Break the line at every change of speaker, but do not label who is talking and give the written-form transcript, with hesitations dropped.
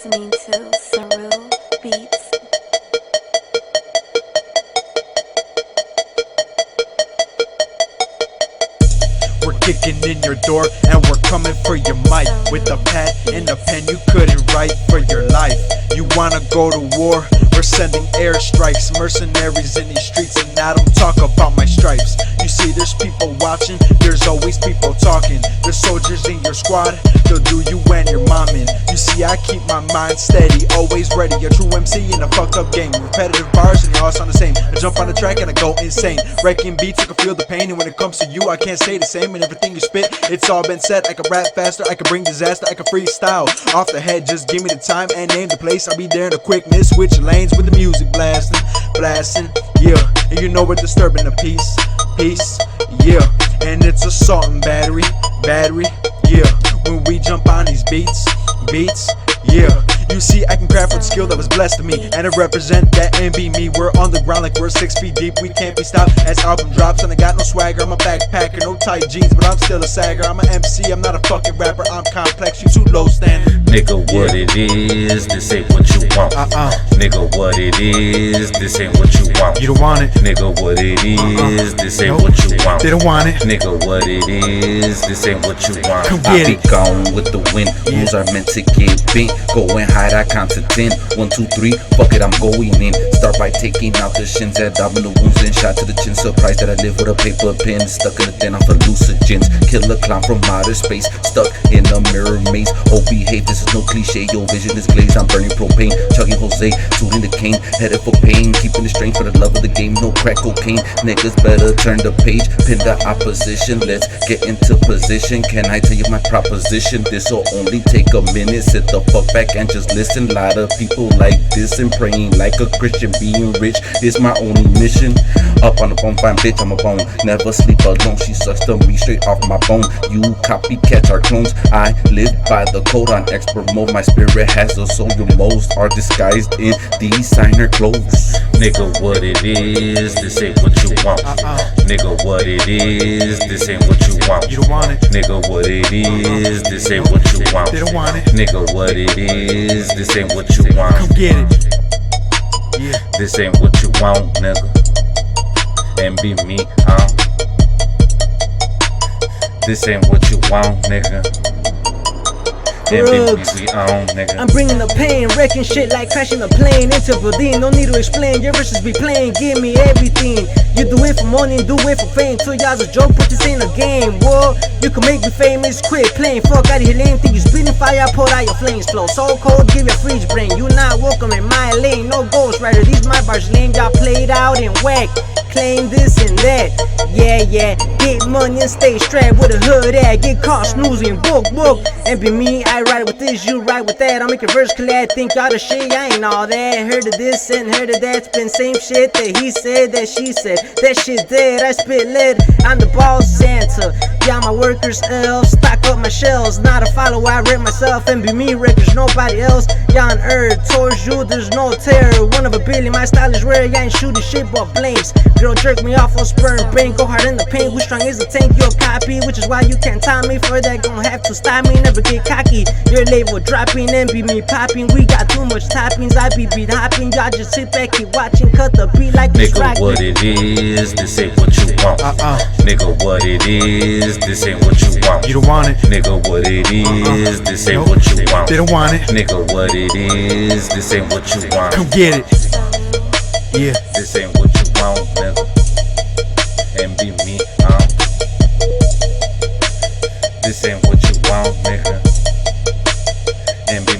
listening to Saru Beats.
We're kicking in your door and we're coming for your mic. With a pad and a pen you couldn't write for your life. You wanna go to war? We're sending airstrikes, mercenaries in these streets, and I don't talk about my stripes. You see, there's people watching, there's always people talking. There's soldiers in your squad, they'll do you and your mom in. You see, I keep my mind steady, always ready. A true MC in a fucked up game. Repetitive bars and they all sound the same. I jump on the track and I go insane. Wrecking beats, I can feel the pain. And when it comes to you, I can't say the same. And everything you spit, it's all been said. I can rap faster, I can bring disaster, I can freestyle off the head. Just give me the time and name the place, I'll be there in a quickness. Switch lanes with the music blasting, yeah. And you know we're disturbing the peace, yeah. And it's assault and battery, yeah. When we jump on these beats, yeah. You see, I can craft with skill that was blessed to me, and I represent that and be me. We're on the ground like we're 6 feet deep. We can't be stopped as album drops, and I got no swagger. I'm a backpacker, no tight jeans, but I'm still a sagger. I'm an MC, I'm not a fucking rapper. I'm complex, you too low standard.
Nigga, what it is, this ain't what you want. Nigga, what it is, this ain't what you want.
You don't want it.
Nigga, what it is, this ain't what you want.
They don't want it.
Nigga, what it is, this ain't what you want.
Come
I
get
be
it.
gone with the wind. Rules are meant to get bent. Go and hide, I count to 10. 1, 2, 3, fuck it, I'm going in. Start by taking out the shins, add abdominal wounds, then shot to the chin. Surprised that I live with a paper pen. Stuck in the den off hallucinogens. Killer clown from outer space, stuck in a mirror maze. Oh, behave, this is no cliche. Your vision is glazed, I'm burning propane. Chugging Jose, tooting the cane. Headed for pain, keeping the strength for the love of the game. No crack cocaine, niggas better turn the page. Pin the opposition, let's get into position. Can I tell you my proposition? This'll only take a minute. Sit the fuck back and just listen. Lot of people like this and praying like a Christian. Being rich is my only mission. Up on the bone, fine bitch, I'm a bone. Never sleep alone, she sucks to me straight off my bone. You copycats are clones. I live by the code on expert mode. My spirit has a soul. Your most are disguised in designer clothes. Nigga, what it is, this ain't what you want. Nigga, what it is, this ain't what you want.
You don't want it.
Nigga, what it is, this ain't what you want.
They don't want it.
Nigga, what it is, this ain't what you want.
Come get it. Yeah.
This ain't what you want, nigga. And be me, This ain't what you want, nigga. And be me, we on, nigga.
I'm bringing the pain, wrecking shit like crashing a plane into Berlin. No need to explain, your verses be playing, give me everything. You do it for money, do it for fame. 2 years a joke, but this ain't a game. Whoa, you can make me famous, quit playing. Fuck out of here, lame. Think you spitting fire, put out your flames. Flow so cold, give you a freeze brain. You not welcome in my lane, no ghost rider. These my bars lame, y'all played out and whack. Claim this and that, yeah. Get money and stay strapped with a hood at. Get caught snoozing, book. And be me, I ride with this, you ride with that. I'll make a verse collab, think y'all the shit, I ain't all that. Heard of this and heard of that, spin same shit that he said, that she said. That shit dead, I spit lead, I'm the boss Santa. Yeah, my workers elves, stock up my shells. Not a follower, I rip myself and be me records, nobody else. Yeah, on earth, towards you, there's no terror. One of a billion, my style is rare, yeah, ain't shooting shit but flames. Girl jerk me off on sperm brain, go hard in the paint. We strong as a tank, you're a copy, which is why you can't time me. For that, gon' have to stop me, never get cocky. Your label dropping and be me popping. We got too much toppings, I be beat hopping. Y'all just sit back, keep watching, cut the beat like it's
Nigga, what it is, this ain't what you want. Nigga, what it is, this ain't what you want.
You don't want it.
Nigga, what it is, this ain't what you want.
They don't want it.
Nigga, what it is, this ain't what you want.
Come get it. Yeah.
This ain't what you want, nigga. And be me, This ain't what you want, nigga. And be